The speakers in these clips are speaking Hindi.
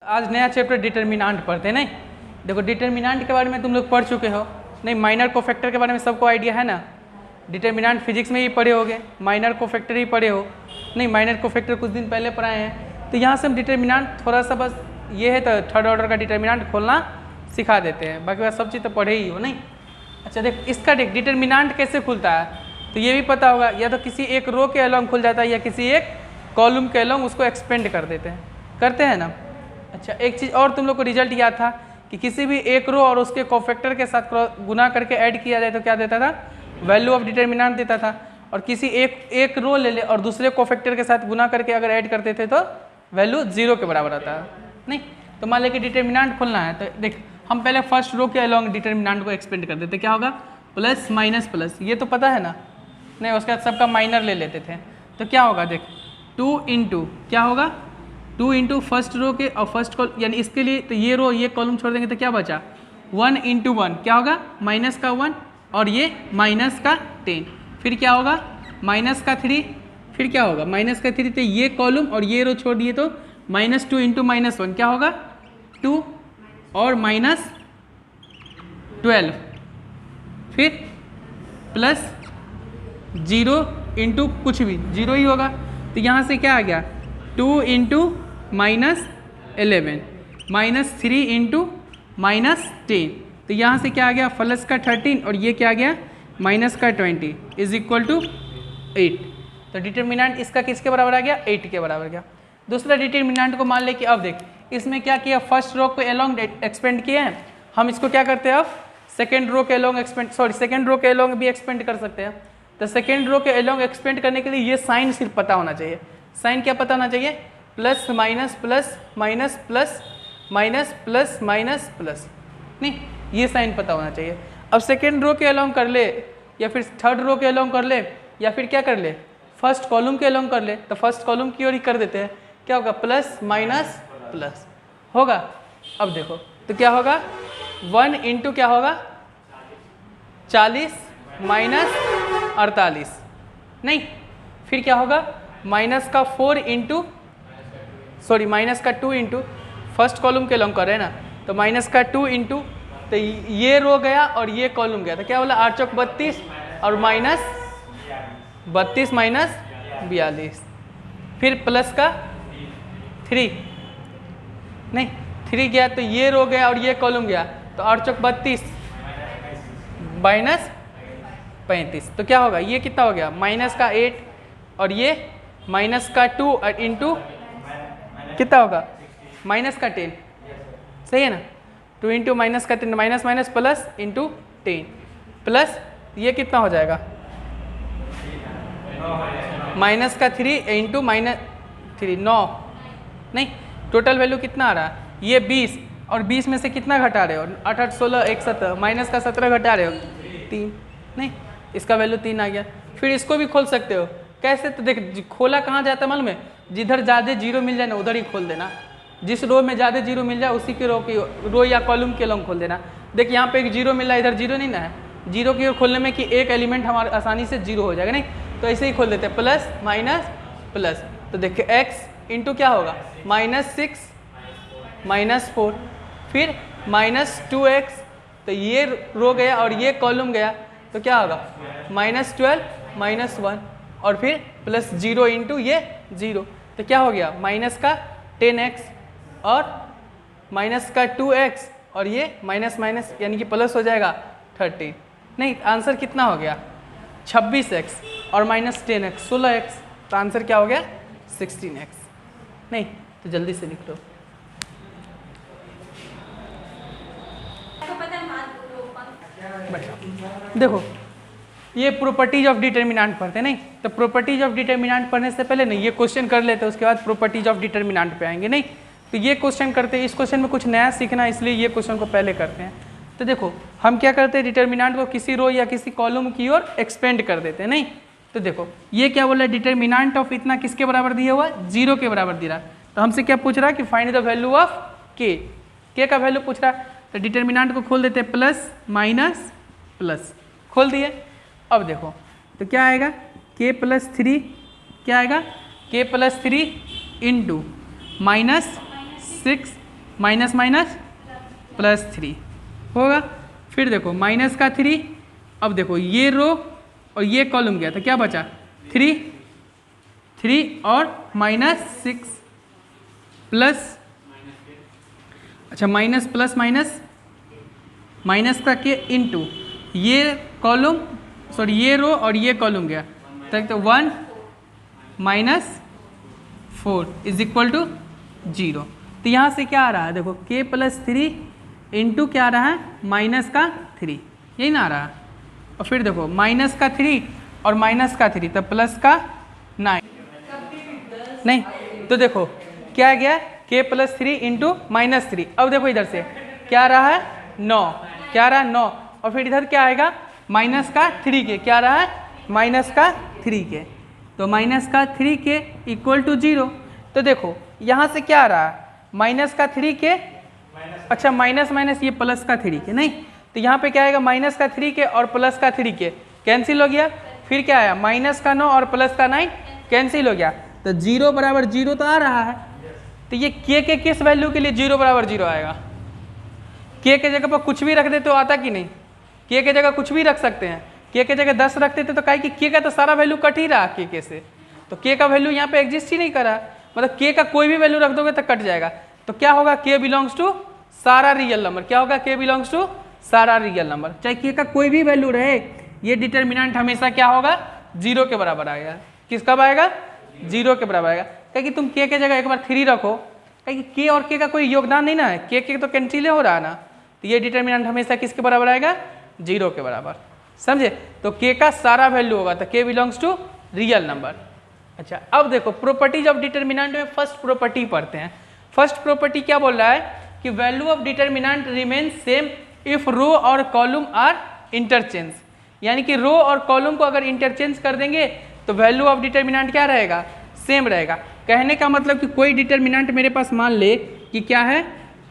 आज नया चैप्टर डिटर्मिनांट पढ़ते हैं। नहीं देखो, डिटर्मिनांट के बारे में तुम लोग पढ़ चुके हो। नहीं, माइनर कोफैक्टर के बारे में सबको आइडिया है ना। डिटर्मिनांट फिजिक्स में ही पढ़े होगे, माइनर कोफैक्टर ही पढ़े हो। नहीं, माइनर कोफैक्टर कुछ दिन पहले पढ़ाए हैं। तो यहाँ से हम डिटर्मिनांट थोड़ा सा बस ये है तो थर्ड ऑर्डर का डिटर्मिनांट खोलना सिखा देते हैं, बाकी बात सब चीज़ तो पढ़े ही हो। नहीं अच्छा देख, इसका देख डिटर्मिनांट कैसे खुलता है तो ये भी पता होगा, या तो किसी एक रो के अलॉन्ग खुल जाता है या किसी एक कॉलम के अलॉन्ग उसको एक्सपेंड कर देते हैं, करते हैं ना। अच्छा एक चीज़ और तुम लोग को रिजल्ट याद था कि किसी भी एक रो और उसके कोफैक्टर के साथ गुना करके ऐड किया जाए तो क्या देता था, वैल्यू ऑफ डिटर्मिनांट देता था। और किसी एक रो ले ले और दूसरे कोफैक्टर के साथ गुना करके अगर ऐड करते थे तो वैल्यू 0 के बराबर आता है। नहीं तो मान लें कि डिटर्मिनांट खोलना है तो देख, हम पहले फर्स्ट रो के अलॉन्ग डिटर्मिनांट को एक्सपेंड कर देते, क्या होगा प्लस माइनस प्लस, ये तो पता है ना। नहीं उसके बाद सबका माइनर ले लेते थे तो क्या होगा देख 2 इंटू क्या होगा 2 इंटू फर्स्ट रो के और फर्स्ट कॉलम, यानी इसके लिए तो ये रो ये कॉलम छोड़ देंगे तो क्या बचा 1 इंटू 1 क्या होगा माइनस का 1 और ये माइनस का 10, फिर क्या होगा माइनस का 3, फिर क्या होगा माइनस का 3, तो ये कॉलम और ये रो छोड़ दिए तो -2 इंटू -1 क्या होगा 2 और -12, फिर प्लस 0 इंटू कुछ भी 0 ही होगा। तो यहाँ से क्या आ गया 2 इंटू -11 -3 इंटू -10, तो यहाँ से क्या आ गया प्लस का 13 और ये क्या आ गया माइनस का 20 इज इक्वल टू 8। तो डिटर्मिनेंट इसका किसके बराबर आ गया 8 के बराबर गया। दूसरा डिटर्मिनेंट को मान ले कि अब देख इसमें क्या किया, फर्स्ट रो को एलोंग एक्सपेंड किए हैं, हम इसको क्या करते हैं अब सेकेंड रो के एलोंग एक्सपेंड, सेकेंड रो के एलोंग भी एक्सपेंड कर सकते हैं। तो सेकेंड रो के एलोंग एक्सपेंड करने के लिए ये साइन सिर्फ पता होना चाहिए। साइन क्या पता होना चाहिए, plus minus plus minus plus minus plus minus plus, नहीं ये साइन पता होना चाहिए। अब सेकेंड रो के अलोंग कर ले या फिर थर्ड रो के अलोंग कर ले या फिर क्या कर ले फर्स्ट कॉलम के अलोंग कर ले, तो फर्स्ट कॉलम की ओर ही कर देते हैं, क्या होगा प्लस माइनस प्लस होगा। अब देखो तो क्या होगा 1 इंटू क्या होगा 40 माइनस 48, नहीं फिर क्या होगा माइनस का 4 इंटू माइनस का 2 इंटू फर्स्ट कॉलम के अलोंग कर रहे हैं ना, तो माइनस का 2 इंटू तो ये रो गया और ये कॉलम गया, तो क्या बोला 8 चौक 32 और माइनस 32 माइनस 42, फिर प्लस का 3, नहीं 3 गया तो ये रो गया और ये कॉलम गया, तो 8 चौक 32 माइनस 35, तो क्या होगा ये कितना हो गया माइनस का 8 और ये माइनस का 2 इंटू कितना होगा माइनस का 10, सही है ना। 2 इंटू माइनस का 10 minus minus plus into 10 plus ये कितना हो जाएगा माइनस का 3 इंटू -3 9, नहीं टोटल वैल्यू कितना आ रहा है ये 20 और 20 में से कितना घटा रहे हो 8 8 16 17 माइनस का 17 घटा रहे हो 3, नहीं इसका वैल्यू 3 आ गया। फिर इसको भी खोल सकते हो, कैसे तो देख खोला कहाँ जाता है मालूम है, जिधर ज़्यादा जीरो मिल जाए ना उधर ही खोल देना, जिस रो में ज़्यादा जीरो मिल जाए उसी के रो या कॉलम के लॉन्ग खोल देना। देख यहाँ पे एक जीरो मिल रहा है, इधर जीरो नहीं ना है, जीरो की ओर खोलने में कि एक एलिमेंट हमारे आसानी से जीरो हो जाएगा, नहीं तो ऐसे ही खोल देते हैं प्लस माइनस प्लस। तो देखिए x इंटू क्या होगा -6 -4, फिर -2x, तो ये रो गया और ये कॉलम गया तो क्या होगा -12 -1 और फिर प्लस 0 इंटू ये 0, तो क्या हो गया माइनस का 10x और माइनस का 2x और ये माइनस माइनस यानी कि प्लस हो जाएगा 30, नहीं आंसर कितना हो गया 26x और माइनस 10x 16x, तो आंसर क्या हो गया 16x। नहीं तो जल्दी से लिख लो। देखो ये प्रॉपर्टीज ऑफ डिटर्मिनेंट पढ़ते हैं, नहीं तो प्रॉपर्टीज ऑफ डिटर्मिनेंट पढ़ने से पहले नहीं ये क्वेश्चन कर लेते हैं, उसके बाद प्रॉपर्टीज ऑफ डिटर्मिनेंट पे आएंगे। नहीं तो ये क्वेश्चन करते हैं, इस क्वेश्चन में कुछ नया सीखना है इसलिए ये क्वेश्चन को पहले करते हैं। तो देखो हम क्या करते हैं डिटर्मिनेंट को किसी रो या किसी कॉलम की ओर एक्सपेंड कर देते हैं। नहीं तो देखो ये क्या बोला डिटर्मिनेंट ऑफ इतना किसके बराबर दिया हुआ 0 के बराबर दिया, तो हमसे क्या पूछ रहा है कि फाइंड द वैल्यू ऑफ के का वैल्यू पूछ रहा है। तो डिटर्मिनेंट को खोल देते हैं प्लस माइनस प्लस, खोल दिए। अब देखो तो क्या आएगा k+3 क्या आएगा k+3 इंटू -6 माइनस माइनस +3 होगा। फिर देखो माइनस का 3, अब देखो ये रो और ये कॉलम गया तो क्या बचा 3 और -6 प्लस, अच्छा माइनस प्लस माइनस, माइनस का के इंटू ये कॉलम, सॉरी ये रो और ये कॉलम गया तो 1 -4 इज इक्वल टू 0। तो यहाँ से क्या आ रहा है देखो k + 3 इंटू क्या आ रहा है माइनस का 3, यही ना आ रहा है। और फिर देखो माइनस का 3 और माइनस का 3 तो प्लस का 9 नहीं, तो देखो क्या गया k + 3 इंटू -3। अब देखो इधर से क्या आ रहा है 9, क्या आ रहा है 9, और फिर इधर क्या आएगा माइनस का 3 के, क्या आ रहा है माइनस का 3 के, तो माइनस का 3 के इक्वल टू 0। तो देखो यहाँ से क्या आ रहा है माइनस का 3 के, अच्छा माइनस माइनस ये प्लस का 3 के, नहीं तो यहाँ पे क्या आएगा माइनस का 3 के और प्लस का 3 के कैंसिल हो गया। फिर क्या आया माइनस का 9 और प्लस का 9 कैंसिल हो गया, तो 0 बराबर 0 तो आ रहा है। तो ये के किस वैल्यू के लिए 0 बराबर 0 आएगा, के जगह पर कुछ भी रख दे तो आता कि नहीं, के जगह कुछ भी रख सकते हैं, के जगह 10 रखते थे तो काहे कि के का तो सारा वैल्यू कट ही रहा के से, तो के का वैल्यू यहाँ पे एग्जिस्ट ही नहीं करा, मतलब के का कोई भी वैल्यू रख दोगे तो कट जाएगा। तो क्या होगा के बिलोंग्स टू सारा रियल नंबर, क्या होगा के बिलोंग्स टू सारा रियल नंबर, चाहे के का कोई भी वैल्यू रहे, ये डिटर्मिनेंट हमेशा क्या होगा 0 के बराबर आएगा। किस कब आएगा 0 के बराबर आएगा, क्या कि तुम के जगह एक बार 3 रखो, क्या कि के और के का कोई योगदान नहीं ना है, के तो कैंसिल हो रहा है ना, तो ये डिटर्मिनेंट हमेशा किसके बराबर आएगा 0 के बराबर, समझे। तो के का सारा वैल्यू होगा तो के बिलोंग्स टू रियल नंबर। अच्छा अब देखो प्रॉपर्टीज ऑफ डिटर्मिनेंट में फर्स्ट प्रॉपर्टी पढ़ते हैं। फर्स्ट प्रॉपर्टी क्या बोल रहा है कि value of determinant remain same if row और कॉलम आर इंटरचेंज, यानी कि रो और कॉलम को अगर इंटरचेंज कर देंगे तो वैल्यू ऑफ डिटर्मिनेंट क्या रहेगा सेम रहेगा। कहने का मतलब कि कोई डिटर्मिनेंट मेरे पास मान ले कि क्या है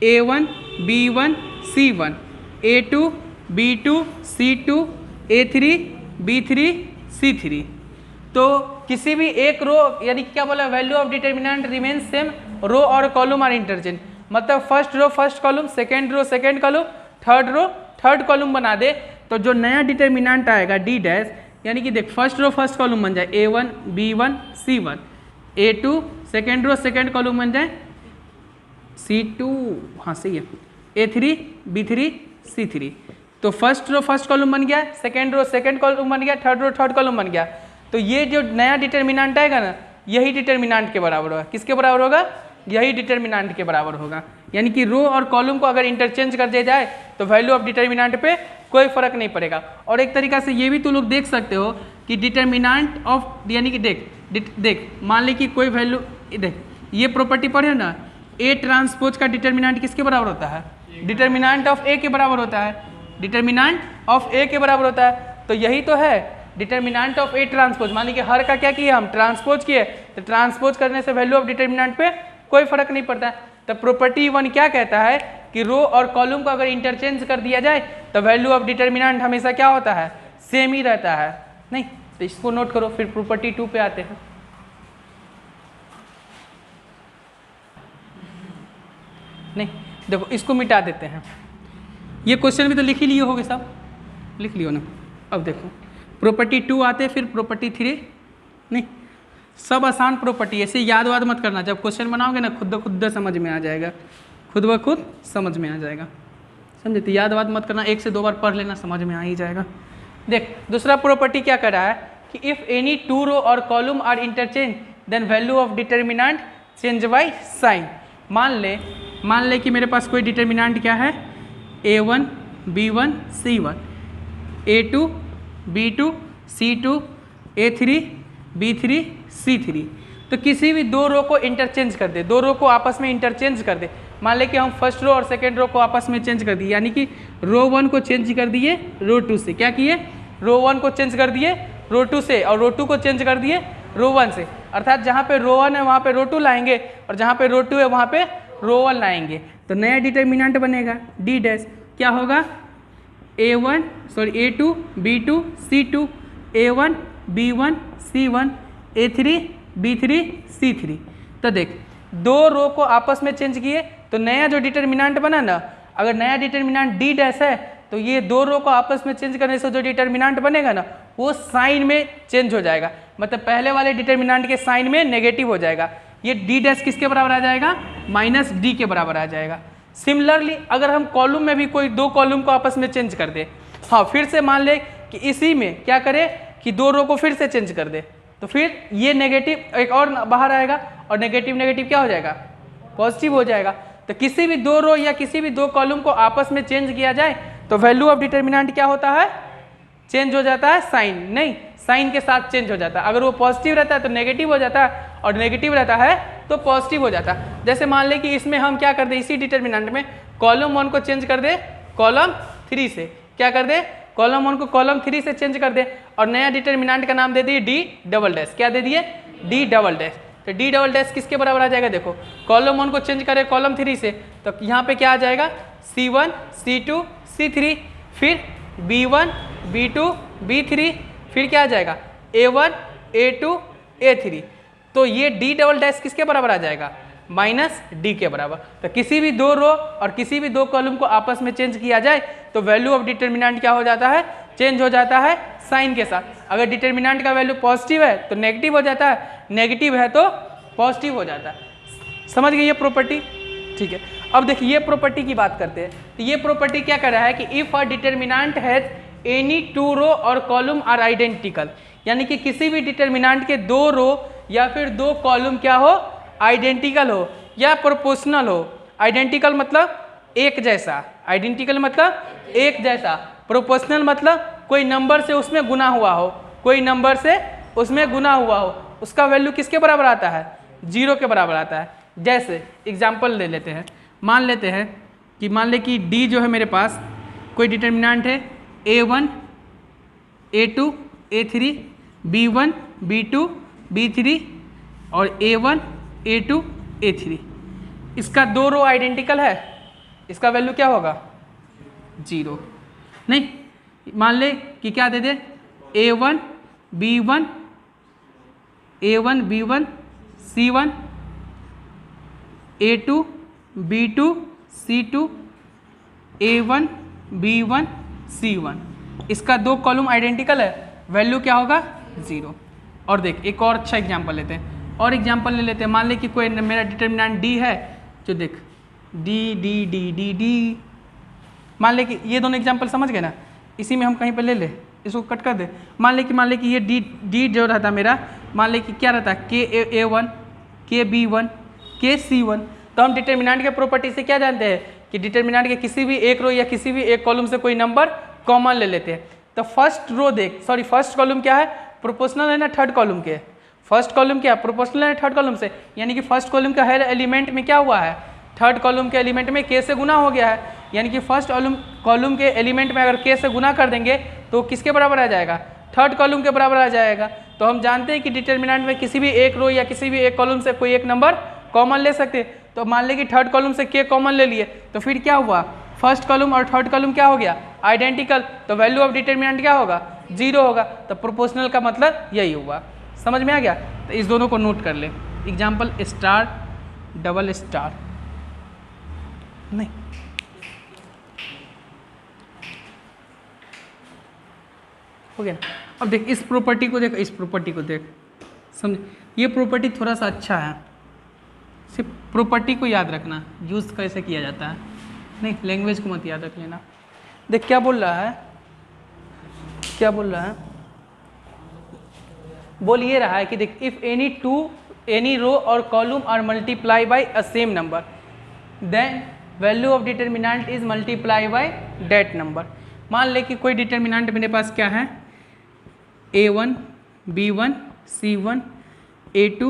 a1 b1 c1 a2 b2 c2 a3 b3 c3, तो किसी भी एक रो यानी क्या बोला value of determinant remain same row और कॉलम आर इंटरचेंज, मतलब first row first column, second row second column, third row third column बना दे, तो जो नया डिटर्मिनेंट आएगा d डैश, यानी कि देख फर्स्ट रो फर्स्ट कॉलम बन जाए a1 b1 c1 a2 second row second column बन जाए c2, हाँ सही है a3 b3 c3, तो फर्स्ट रो फर्स्ट कॉलम बन गया, सेकेंड रो सेकेंड कॉलम बन गया, थर्ड रो थर्ड कॉलम बन गया। तो ये जो नया डिटर्मिनेंट आएगा ना यही डिटर्मिनेंट के बराबर होगा, किसके बराबर होगा यही डिटर्मिनेंट के बराबर होगा, यानी कि रो और कॉलम को अगर इंटरचेंज कर दिया जाए तो वैल्यू ऑफ डिटर्मिनेंट पे कोई फर्क नहीं पड़ेगा। और एक तरीका से ये भी तो लोग देख सकते हो कि डिटर्मिनेंट ऑफ, यानी कि देख मान ले कि कोई वैल्यू, देख ये प्रॉपर्टी पढ़े ना ए ट्रांसपोज का डिटर्मिनेंट किसके बराबर होता है डिटर्मिनेंट ऑफ ए के बराबर होता है, डिटर्मिनेंट ऑफ ए के बराबर होता है। तो यही तो है डिटर्मिनेंट ऑफ ए ट्रांसपोज, मान लीजिए हर का क्या किए हम ट्रांसपोज किए, तो ट्रांसपोज करने से वैल्यू ऑफ डिटर्मिनेंट पे कोई फर्क नहीं पड़ता है। तो प्रॉपर्टी 1 क्या कहता है कि रो और कॉलम को अगर इंटरचेंज कर दिया जाए तो वैल्यू ऑफ डिटर्मिनेंट हमेशा क्या होता है सेम ही रहता है, नहीं तो इसको नोट करो। फिर प्रॉपर्टी 2 पे आते हैं। नहीं देखो इसको मिटा देते हैं, ये क्वेश्चन भी तो लिख ही लिए होगे, सब लिख लियो ना। अब देखो प्रॉपर्टी 2 आते, फिर प्रॉपर्टी 3, नहीं सब आसान प्रॉपर्टी, ऐसे याद वाद मत करना, जब क्वेश्चन बनाओगे ना खुद समझ में आ जाएगा, खुद ब खुद समझ में आ जाएगा, समझे। तो याद वाद मत करना, 1 से 2 बार पढ़ लेना, समझ में आ ही जाएगा। देख दूसरा प्रॉपर्टी क्या कर रहा है कि इफ़ एनी 2 रो और column are interchange then value of determinant change by sign. मान ले कि मेरे पास कोई डिटर्मिनेंट क्या है a1 b1 c1 a2 b2 c2 a3 b3 c3, तो किसी भी 2 रो को इंटरचेंज कर दे, 2 रो को आपस में इंटरचेंज कर दे। मान ले कि हम फर्स्ट रो और सेकेंड रो को आपस में चेंज कर दिए, यानी कि रो 1 को चेंज कर दिए रो 2 से, क्या किए रो 1 को चेंज कर दिए रो 2 से, और रो 2 को चेंज कर दिए रो 1 से, अर्थात जहाँ पे रो 1 है वहाँ पे रो 2 लाएंगे और जहाँ पे रो 2 है वहाँ पे रो 1 लाएंगे, तो नया डिटर्मिनेंट बनेगा डी डैश, क्या होगा a2 b2 c2 a1 b1 c1 a3 b3 c3। तो देख 2 रो को आपस में चेंज किए तो नया जो डिटर्मिनेंट बना ना, अगर नया डिटर्मिनेंट डी डैश है तो ये दो रो को आपस में चेंज करने से जो डिटर्मिनेंट बनेगा ना वो साइन में चेंज हो जाएगा, मतलब पहले वाले डिटर्मिनेंट के साइन में नेगेटिव हो जाएगा। ये डी डैश किसके बराबर आ जाएगा? माइनस डी के बराबर आ जाएगा। सिमिलरली अगर हम कॉलम में भी कोई दो कॉलम को आपस में चेंज कर दे, हाँ फिर से मान ले कि इसी में क्या करे कि दो रो को फिर से चेंज कर दे, तो फिर ये नेगेटिव एक और बाहर आएगा और नेगेटिव नेगेटिव क्या हो जाएगा? पॉजिटिव हो जाएगा। तो किसी भी दो रो या किसी भी दो कॉलम को आपस में चेंज किया जाए तो वैल्यू ऑफ डिटर्मिनेंट क्या होता है? चेंज हो जाता है साइन, नहीं साइन के साथ चेंज हो जाता है। अगर वो पॉजिटिव रहता है तो नेगेटिव हो जाता है और नेगेटिव रहता है तो पॉजिटिव हो जाता है। जैसे मान ले कि इसमें हम क्या कर दे, इसी डिटर्मिनेंट में कॉलम 1 को चेंज कर दे कॉलम 3 से, क्या कर दे कॉलम 1 को कॉलम 3 से चेंज कर दे और नया डिटर्मिनेंट का नाम दे दिए डी डबल डैश। क्या दे दिए? D double dash. तो डी डबल डैश किसके बराबर आ जाएगा? देखो कॉलम 1 को चेंज करे कॉलम 3 से तो यहाँ पे क्या आ जाएगा? C1 C2 C3, फिर B1 B2 B3, फिर क्या आ जाएगा? A1 A2 A3। तो ये डी डबल डैश किसके बराबर आ जाएगा? माइनस डी के बराबर। तो किसी भी दो रो और किसी भी दो कॉलम को आपस में चेंज किया जाए तो वैल्यू ऑफ डिटर्मिनेंट क्या हो जाता है? चेंज हो जाता है साइन के साथ। अगर डिटर्मिनेंट का वैल्यू पॉजिटिव है तो नेगेटिव हो जाता है, नेगेटिव है तो पॉजिटिव हो जाता है। समझ गए ये प्रॉपर्टी? ठीक है, अब देखिए ये प्रॉपर्टी की बात करते हैं। तो ये प्रॉपर्टी क्या कर रहा है कि if a determinant has any two row और कॉलम आर आइडेंटिकल, यानी कि किसी भी डिटर्मिनेंट के दो रो या फिर दो कॉलम क्या हो? आइडेंटिकल हो या प्रोपोर्शनल हो। आइडेंटिकल मतलब एक जैसा, आइडेंटिकल मतलब एक जैसा, प्रोपोर्शनल मतलब कोई नंबर से उसमें गुना हुआ हो, कोई नंबर से उसमें गुना हुआ हो, उसका वैल्यू किसके बराबर आता है? 0 के बराबर आता है। जैसे एग्जाम्पल ले लेते हैं, मान लेते हैं कि मान ले कि D जो है मेरे पास कोई डिटर्मिनेंट है A1 A2 A3 B1 B2 B3 और A1 A2 A3। इसका दो रो आइडेंटिकल है, इसका वैल्यू क्या होगा? 0। नहीं, मान ले कि क्या दे दे A1 B1 A1 B1 C1 A2 B2 C2 A1 B1 C1। इसका दो कॉलम आइडेंटिकल है, वैल्यू क्या होगा? 0। और देख एक और अच्छा एग्जांपल लेते हैं, और एग्जांपल ले लेते हैं। मान ले कि कोई मेरा डिटर्मिनेंट D है, जो देख D D D D D, मान ले कि ये दोनों एग्जांपल समझ गए ना, इसी में हम कहीं पे ले ले, इसको कट कर दे। मान ले कि ये D जो रहता मेरा, मान ले कि क्या रहता है K A1 K B1 K C1। तो हम डिटर्मिनेंट के प्रॉपर्टी से क्या जानते हैं कि डिटर्मिनेंट के किसी भी एक रो या किसी भी एक कॉलम से कोई नंबर कॉमन ले लेते हैं। तो फर्स्ट रो देख, सॉरी फर्स्ट कॉलम क्या है? प्रोपोर्शनल है ना थर्ड कॉलम के? फर्स्ट कॉलम क्या है? प्रोपोर्शनल है थर्ड कॉलम से, यानी कि फर्स्ट कॉलम का हर एलिमेंट में क्या हुआ है? थर्ड कॉलम के एलिमेंट में K से गुना हो गया है, यानी कि फर्स्ट कॉलम के एलिमेंट में अगर K से गुना कर देंगे तो किसके बराबर आ जाएगा? थर्ड कॉलम के बराबर आ जाएगा। तो हम जानते हैं कि डिटर्मिनेंट में किसी भी एक रो या किसी भी एक कॉलम से कोई एक नंबर कॉमन ले सकते हैं। तो मान ले कि थर्ड कॉलम से K कॉमन ले लिए, तो फिर क्या हुआ? फर्स्ट कॉलम और थर्ड कॉलम क्या हो गया? आइडेंटिकल। तो वैल्यू ऑफ डिटर्मिनेंट क्या होगा? 0 होगा। तो प्रोपोर्शनल का मतलब यही हुआ। समझ में आ गया? तो इस दोनों को नोट कर ले। एग्जाम्पल स्टार डबल स्टार, नहीं हो गया। अब देख इस प्रॉपर्टी को देख, इस प्रॉपर्टी को देख, समझ। ये प्रॉपर्टी थोड़ा सा अच्छा है, सिर्फ प्रॉपर्टी को याद रखना, यूज़ कैसे किया जाता है, नहीं लैंग्वेज को मत याद रख लेना। देख क्या बोल रहा है, क्या बोल रहा है? बोल ये रहा है कि देख इफ एनी रो और column are multiply by a same number then value of determinant is multiply by that number. मान ले कि कोई डिटर्मिनेंट मेरे पास क्या है? A1 B1 C1 A2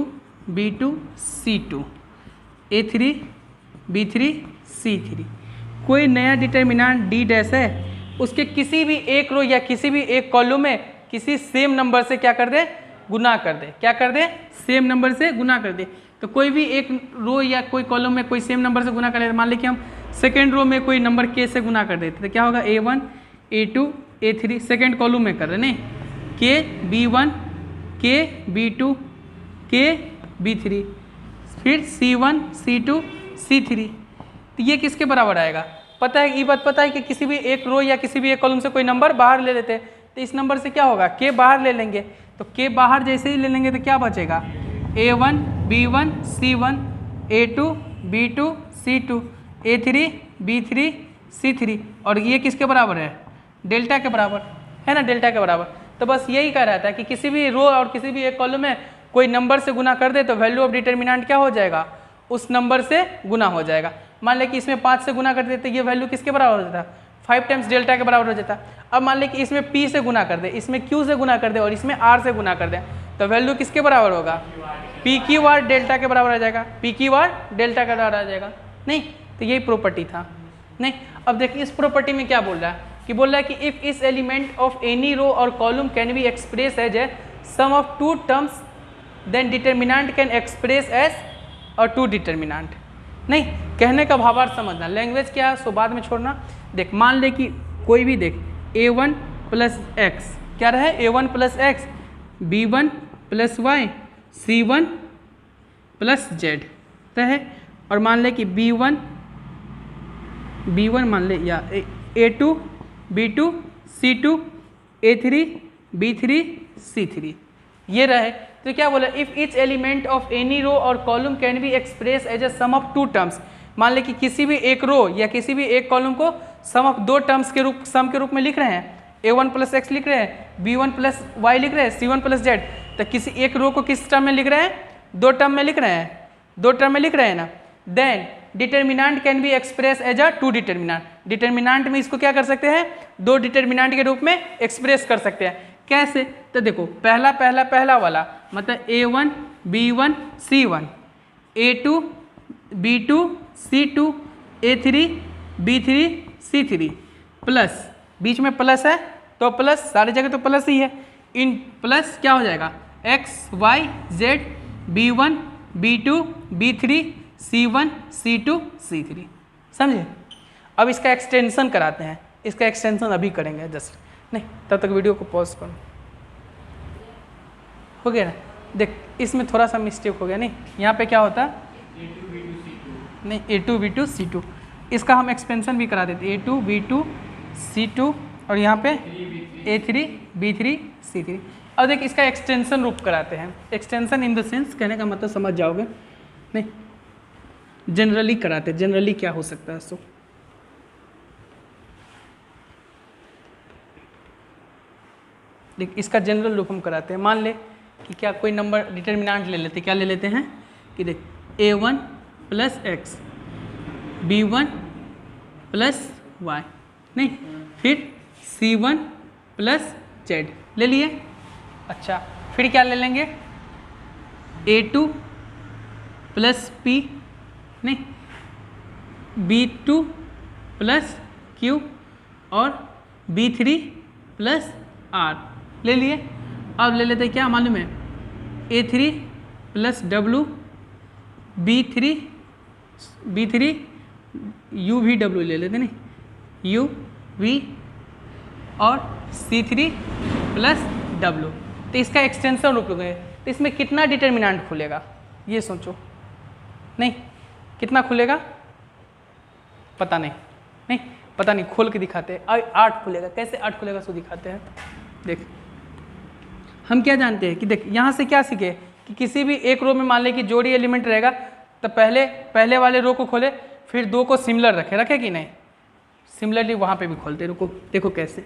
B2 C2 A3 B3 C3। कोई नया डिटर्मिनेंट D डैश है, उसके किसी भी एक रो या किसी भी एक कॉलम में किसी सेम नंबर से क्या कर दे? गुना कर दे। क्या कर दे? सेम नंबर से गुना कर दे। तो कोई भी एक रो या कोई कॉलम में कोई सेम नंबर से गुना कर ले। मान ली कि हम सेकेंड रो में कोई नंबर K से गुना कर देते तो क्या होगा? A1 A2 A3, second column में कर रहे नहीं, K B1 K B2 K B3, फिर C1 C2 C3। तो ये किसके बराबर आएगा? पता है, ये बात पता है कि किसी भी एक रो या किसी भी एक कॉलम से कोई नंबर बाहर ले लेते हैं, तो इस नंबर से क्या होगा, के बाहर ले लेंगे, तो के बाहर जैसे ही ले लेंगे तो क्या बचेगा, A1 B1 C1 A2 B2 C2 A3 B3 C3, और ये किसके बराबर है, डेल्टा के बराबर है ना, डेल्टा के बराबर। तो बस यही कह रहा था कि किसी भी रो और किसी भी एक कॉलम में कोई नंबर से गुना कर दे तो वैल्यू ऑफ डिटर्मिनेंट क्या हो जाएगा, उस नंबर से गुना हो जाएगा। मान लें कि इसमें 5 से गुना कर देते, ये वैल्यू किसके बराबर हो जाता, 5 टाइम्स डेल्टा के बराबर हो जाता। अब मान लें कि इसमें P से गुना कर दे, इसमें Q से गुना कर दे और इसमें R से गुना कर दे, तो वैल्यू किसके बराबर होगा, PQ R डेल्टा के बराबर आ जाएगा, PQ R डेल्टा के बराबर आ जाएगा। नहीं, तो यही प्रॉपर्टी था। नहीं, अब देखिए इस प्रॉपर्टी में क्या बोल रहा है, कि बोल रहा है कि इफ इस एलिमेंट ऑफ एनी रो और column can be express as a sum of two terms then determinant can express as और टू डिटर्मिनेंट। नहीं, कहने का भावार्थ समझना, लैंग्वेज क्या है सो बाद में छोड़ना। देख मान ले कि कोई भी देख A1 प्लस एक्स क्या रहे, A1 plus x B1 plus y C1 plus z रहे, और मान ले कि B1 मान ले या A2 B2 C2 A3 B3 C3 ये रहे। तो क्या बोला, if each element of any row और column can be express as a sum of two terms. मान ले कि किसी भी एक रो या किसी भी एक कॉलम को सम ऑफ दो टर्म्स के रूप सम के रूप में लिख रहे हैं, A1 प्लस एक्स लिख रहे हैं, B1 प्लस वाई लिख रहे हैं, C1 प्लस जेड। तो किसी एक रो को किस टर्म में लिख रहे हैं, दो टर्म में लिख रहे हैं, दो टर्म में लिख रहे हैं ना। Then determinant can be express as a two determinant. Determinant में इसको क्या कर सकते हैं, दो डिटर्मिनेंट के रूप में एक्सप्रेस कर सकते हैं। कैसे, तो देखो पहला वाला मतलब A1 B1 C1 A2 B2 C2 A3 B3 C3 plus, बीच में प्लस है तो प्लस, सारी जगह तो प्लस ही है, इन प्लस क्या हो जाएगा X Y Z B1 B2 B3 C1 C2 C3। समझे। अब इसका एक्सटेंशन कराते हैं, इसका एक्सटेंशन अभी करेंगे जस्ट, नहीं तब तक वीडियो को पॉज करो। हो गया ना, देख इसमें थोड़ा सा मिस्टेक हो गया। नहीं, यहाँ पे क्या होता नहीं A2 B2 C2, इसका हम एक्सपेंशन भी करा देते A2 B2 C2 और यहाँ पे A3 B3 C3। अब देख इसका एक्सटेंशन रूप कराते हैं। एक्सटेंशन इन द सेंस कहने का मतलब समझ जाओगे, नहीं जनरली कराते, जनरली क्या हो सकता है। सो देख इसका जनरल रूप हम कराते हैं। मान ले कि क्या कोई नंबर डिटर्मिनेंट ले लेते, क्या ले लेते हैं कि देख A1 plus x B1 plus Y, नहीं फिर C1 प्लस जेड ले लिए। अच्छा फिर क्या ले लेंगे A2 प्लस P, नहीं B2 प्लस Q और B3 प्लस R ले लिए। अब ले लेते क्या मालूम है A3 plus W B3 U V W ले लेते, नहीं U V और C3 प्लस W। तो इसका एक्सटेंशन रूप लोगे, तो इसमें कितना डिटर्मिनेंट खुलेगा ये सोचो। नहीं कितना खुलेगा पता नहीं, नहीं पता नहीं, खोल के दिखाते हैं। 8 खुलेगा। कैसे 8 खुलेगा सो दिखाते हैं। देख हम क्या जानते हैं कि देख यहाँ से क्या सीखे कि किसी भी एक रो में मान ले कि जोड़ी एलिमेंट रहेगा तो पहले वाले रो को खोले, फिर दो को सिमिलर रखे कि नहीं, सिमिलरली वहाँ पे भी खोलते। रुको देखो कैसे,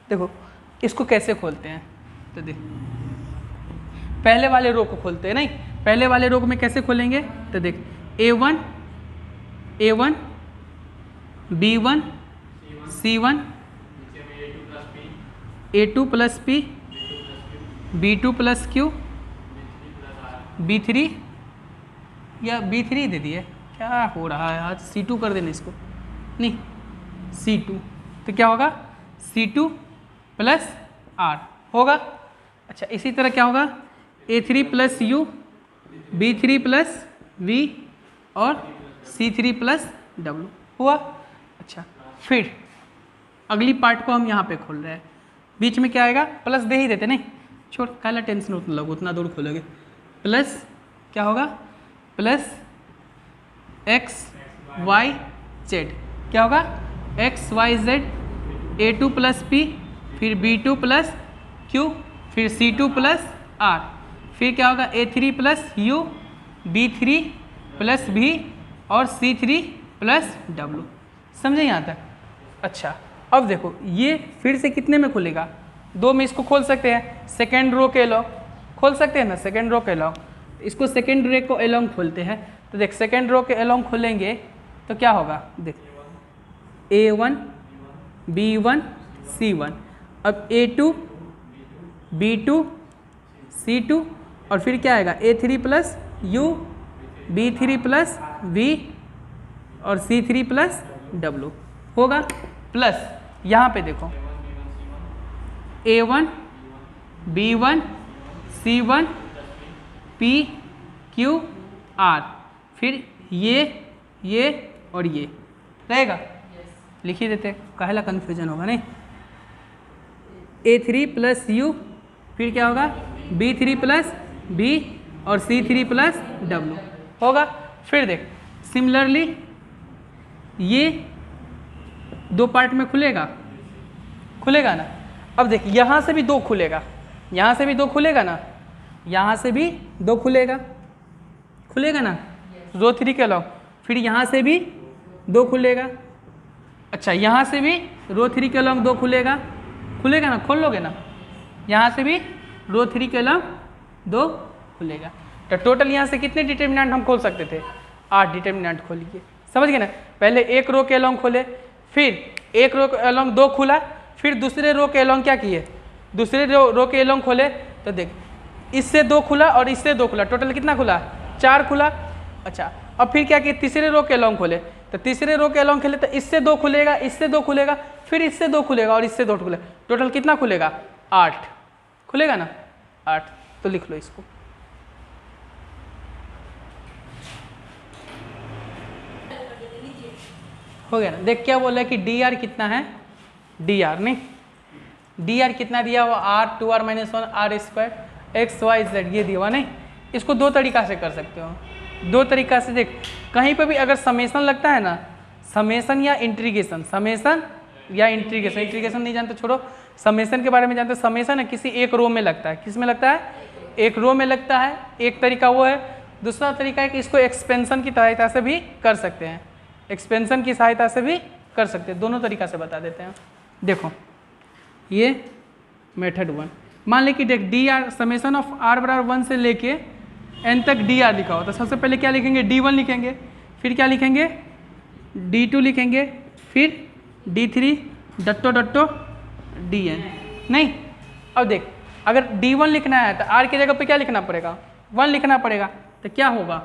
देखो इसको कैसे खोलते हैं। तो देख पहले वाले रो को खोलते हैं, नहीं पहले वाले रो में कैसे खोलेंगे। तो देख A1 B1 C1 A2 plus P B2 plus Q B3 या B3 दे दिए, क्या हो रहा है आज, C2 कर देना इसको, नहीं C2। तो क्या होगा C2 प्लस R होगा। अच्छा इसी तरह क्या होगा A3 plus U B3 plus V और C3 प्लस W हुआ। अच्छा फिर अगली पार्ट को हम यहाँ पे खोल रहे हैं, बीच में क्या आएगा प्लस दे ही देते, नहीं छोड़ काला टेंशन उतना लोग उतना दूर खोलोगे। प्लस क्या होगा प्लस एक्स वाई जेड, क्या होगा x y z, A2 plus p, फिर B2 प्लस क्यू, फिर C2 प्लस आर, फिर क्या होगा A3 plus you, B3 plus भी और C3 प्लस डब्लू। समझे यहाँ तक? अच्छा अब देखो ये फिर से कितने में खुलेगा, 2 में इसको खोल सकते हैं, सेकेंड रो के एलॉन्ग खोल सकते हैं ना, सेकेंड रो के एलॉन्ग, इसको सेकेंड रो को एलॉन्ग खोलते हैं। तो देख सेकेंड रो के एलॉन्ग खोलेंगे तो क्या होगा, देख A1 B1 C1, अब A2 B2 C2 और फिर क्या आएगा A3 plus U, B3 plus V और C3 प्लस W होगा, प्लस यहाँ पे देखो A1 B1 C1 P Q R, फिर ये और ये रहेगा, लिख ही देते, काहेला कन्फ्यूजन होगा नहीं। A3 प्लस U, फिर क्या होगा B3 प्लस B और C3 प्लस W होगा। फिर देख सिमिलरली ये 2 पार्ट में खुलेगा ना। अब देख यहाँ से भी 2 खुलेगा, यहाँ से भी 2 खुलेगा ना, यहाँ से भी 2 खुलेगा ना रो 3 के अलॉन्ग, फिर यहाँ से भी 2 खुलेगा। अच्छा यहाँ से भी रो 3 के अलॉन्ग 2 खुलेगा ना, खोल लोगे ना, यहाँ से भी रो 3 के अलॉन्ग 2 खुलेगा। तो टोटल यहाँ से कितने डिटर्मिनेंट हम खोल सकते थे, 8 डिटर्मिनेंट खोलिए, समझ गए ना। पहले एक रो के अलॉन्ग खोले, फिर एक रो के अलॉन्ग 2 खुला, फिर दूसरे रो के अलॉन्ग क्या किए, दूसरे रो के अलॉन्ग खोले, तो देख इससे 2 खुला और इससे 2 खुला, टोटल कितना खुला 4 खुला। अच्छा अब फिर क्या किए, तीसरे रो के अलॉन्ग खोले, तो तीसरे रो के अलॉन्ग खेले तो इससे 2 खुलेगा, इससे 2 खुलेगा, फिर इससे 2 खुलेगा और इससे 2 खुलेगा, टोटल कितना खुलेगा 8 खुलेगा ना, 8। तो लिख लो इसको, हो गया ना। देख क्या बोला है कि डी आर कितना है, डी आर नहीं, डी आर कितना दिया हुआ R 2R - 1 R square x y z, ये दिया हुआ नहीं। इसको 2 तरीका से कर सकते हो, 2 तरीका से। देख कहीं पे भी अगर समेसन लगता है ना, समेसन या इंटीग्रेशन, समेसन या इंटीग्रेशन, इंटीग्रेशन नहीं जानते छोड़ो, समेसन के बारे में जानते हो। समेसन है किसी एक रो में लगता है, किस में लगता है, एक रो में लगता है, एक तरीका वो है। दूसरा तरीका है कि इसको एक्सपेंशन की सहायता से भी कर सकते हैं, एक्सपेंशन की सहायता से भी कर सकते हैं, दोनों तरीका से बता देते हैं। देखो ये मेथड 1, मान ले कि देख D R summation of R बराबर 1 से लेके n तक डी आर लिखा हो, तो सबसे पहले क्या लिखेंगे D1 लिखेंगे, फिर क्या लिखेंगे D2 लिखेंगे, फिर D3 डट्टो DN नहीं। अब देख अगर D1 लिखना है तो R की जगह पे क्या लिखना पड़ेगा, 1 लिखना पड़ेगा, तो क्या होगा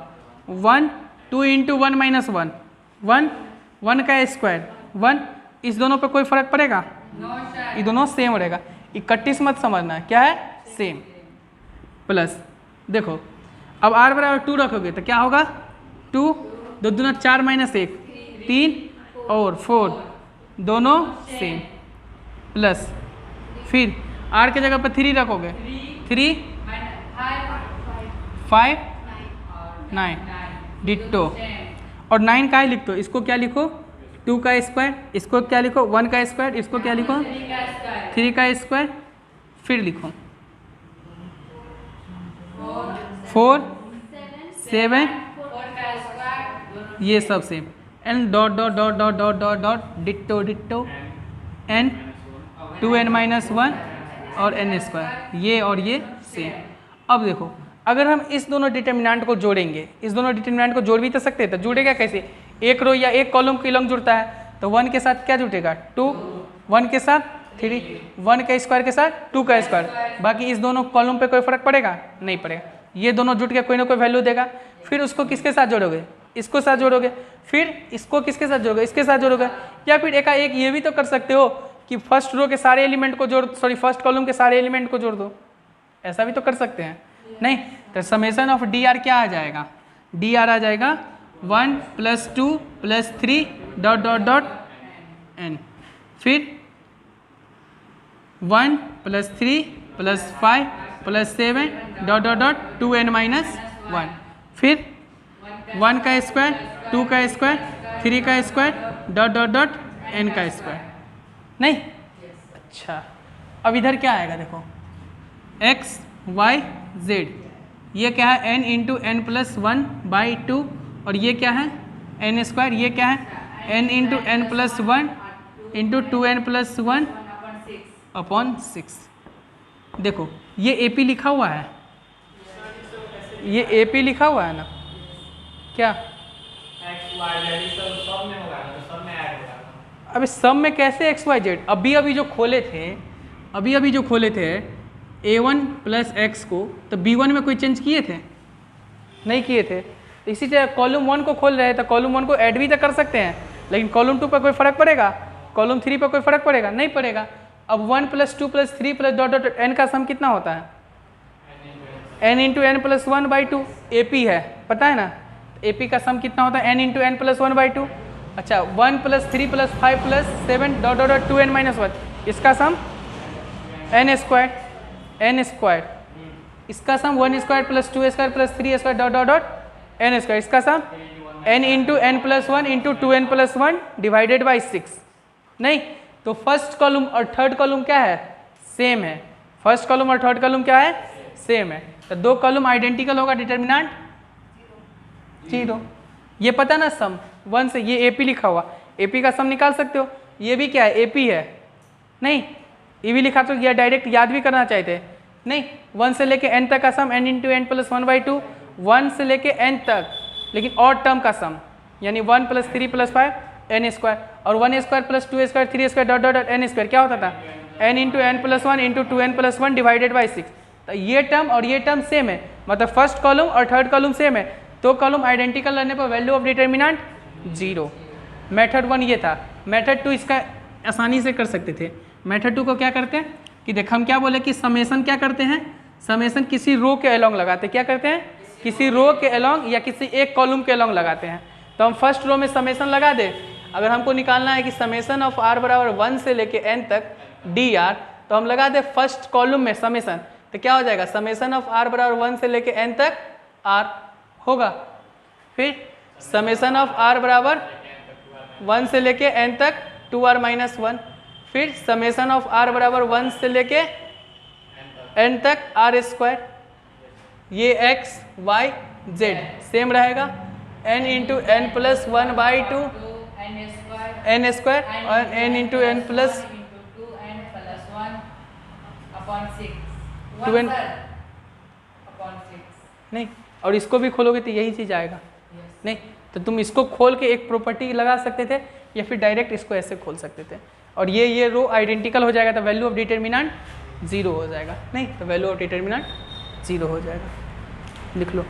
1 2 × 1 - 1 1 1 का स्क्वायर 1, इस दोनों पे कोई फर्क पड़ेगा, ये दोनों सेम रहेगा, इकट्ठीस मत समझना है, क्या है सेम। प्लस देखो अब R बराबर 2 रखोगे तो क्या होगा 2 2 दूना 4 - 1 3 और 4 दोनों सेम, प्लस फिर R की जगह पर 3 रखोगे, 3 5 9 डिट्टो, और 9 का ही लिख दो, इसको क्या लिखो 2 का स्क्वायर, इसको क्या लिखो 1 का स्क्वायर, इसको क्या लिखो 3 का स्क्वायर, फिर लिखो 4 7 ये सब same, n dot dot dot dot dot dot dot ditto ditto n 2n - 1 और n स्क्वायर, ये और ये सेम। अब देखो अगर हम इस दोनों डिटर्मिनेंट को जोड़ेंगे, इस दोनों डिटर्मिनेंट को जोड़ भी तो सकते हैं, तो जुड़ेगा कैसे, एक रो या एक कॉलम के लॉन्ग जुड़ता है, तो 1 के साथ क्या जुटेगा 2, 1 के साथ 3, 1 का स्क्वायर के साथ 2 का स्क्वायर, बाकी इस दोनों कॉलम पे कोई फर्क पड़ेगा नहीं पड़ेगा, ये दोनों जुट के कोई ना कोई वैल्यू देगा। फिर उसको किसके साथ जोड़ोगे, इसको साथ जोड़ोगे, फिर इसको किसके साथ जोड़ोगे, इसके साथ जोड़ोगे, या फिर एक ये भी तो कर सकते हो कि फर्स्ट रो के सारे एलिमेंट को जोड़, सॉरी फर्स्ट कॉलम के सारे एलिमेंट को जोड़ दो, ऐसा भी तो कर सकते हैं नहीं। तो समेसन ऑफ डी आर क्या आ जाएगा, डी आर आ जाएगा 1 + 2 + 3 डॉट डॉट डॉट n, फिर 1 + 3 + 5 + 7 डॉट डॉट डॉट 2n - 1, फिर 1 का स्क्वायर, 2 का स्क्वायर, 3 का square, dot dot dot n का स्क्वायर, नहीं? अच्छा, अब इधर क्या आएगा देखो, x y z, ये क्या है n इंटू एन प्लस 1/2, और ये क्या है n स्क्वायर, ये क्या है n into n plus 1 into 2n plus 1 upon 6। देखो ये AP लिखा हुआ है, ये AP लिखा हुआ है ना, क्या अबे सब में कैसे एक्स वाई जेड? अभी जो खोले थे a1 प्लस एक्स को, तो b1 में कोई चेंज किए थे? नहीं किए थे। तो इसी तरह कॉलम 1 को खोल रहे हैं तो कॉलम 1 को ऐड भी तो कर सकते हैं, लेकिन कॉलम 2 पर कोई फर्क पड़ेगा? कॉलम 3 पर कोई फर्क पड़ेगा? नहीं पड़ेगा। अब 1 plus 2 plus 3 plus dot dot n का सम कितना होता है? n into n plus 1/2 AP है, पता है ना? AP का सम कितना होता है? n into n plus 1/2। अच्छा 1 plus 3 plus 5 plus 7 dot dot 2n minus 1, इसका सम n स्क्वायर, इसका sum 1 square plus 2 square plus 3 square dot dot dot n square, इसका sum n into n plus 1 into 2n plus 1 divided by 6। नहीं, तो फर्स्ट कॉलम और थर्ड कॉलम क्या है? सेम है। फर्स्ट कॉलम और थर्ड कॉलम क्या है? सेम है। तो दो कॉलम आइडेंटिकल होगा, डिटर्मिनेंट 0। ये पता ना सम 1 से, ये AP लिखा हुआ, AP का सम निकाल सकते हो। ये भी क्या है? AP है। नहीं, ये भी लिखा तो ये डायरेक्ट याद भी करना चाहते, नहीं? 1 से लेके n तक का सम n इंटू एन प्लस 1/2, 1 से लेके n तक, लेकिन और टर्म का सम, यानी 1 प्लस 3 प्लस 5 n स्क्वायर, और 1 square plus 2 square 3 square dot dot n square क्या होता था? n into n plus 1 into 2n plus 1 divided by 6। तो ये टर्म और ये टर्म सेम है, मतलब फर्स्ट कॉलम और थर्ड कॉलम सेम है, तो कॉलम आइडेंटिकल रहने पर वैल्यू ऑफ डिटर्मिनेंट 0। मेथड 1 ये था। मेथड 2 इसका आसानी से कर सकते थे। मेथड 2 को क्या करते हैं कि देख, हम क्या बोले कि समेसन क्या करते हैं? समेसन किसी रो के अलोंग लगाते हैं। क्या करते हैं? किसी रो के अलोंग या किसी एक कॉलम के अलोंग लगाते हैं। तो हम फर्स्ट रो में समेसन लगा दे। अगर हमको निकालना है कि समेसन ऑफ r बराबर 1 से लेके n तक dr, तो हम लगा दे फर्स्ट कॉलम में समेसन, तो क्या हो जाएगा? समेसन ऑफ r बराबर 1 से लेके n तक r होगा। फिर समेसन ऑफ r बराबर 1 से लेके n तक 2r माइनस 1, फिर समेसन ऑफ r बराबर 1 से लेके n तक r स्क्वायर, ये x y z सेम रहेगा, n into n plus 1/2 n square और n into n plus 2n नहीं, और इसको भी खोलोगे तो यही चीज़ आएगा। नहीं, तो तुम इसको खोल के एक प्रॉपर्टी लगा सकते थे, या फिर डायरेक्ट इसको ऐसे खोल सकते थे, और ये रो आइडेंटिकल हो जाएगा, तो वैल्यू ऑफ डिटर्मिनेंट 0 हो जाएगा। नहीं, तो वैल्यू ऑफ डिटर्मिनेंट 0 हो जाएगा। लिख लो।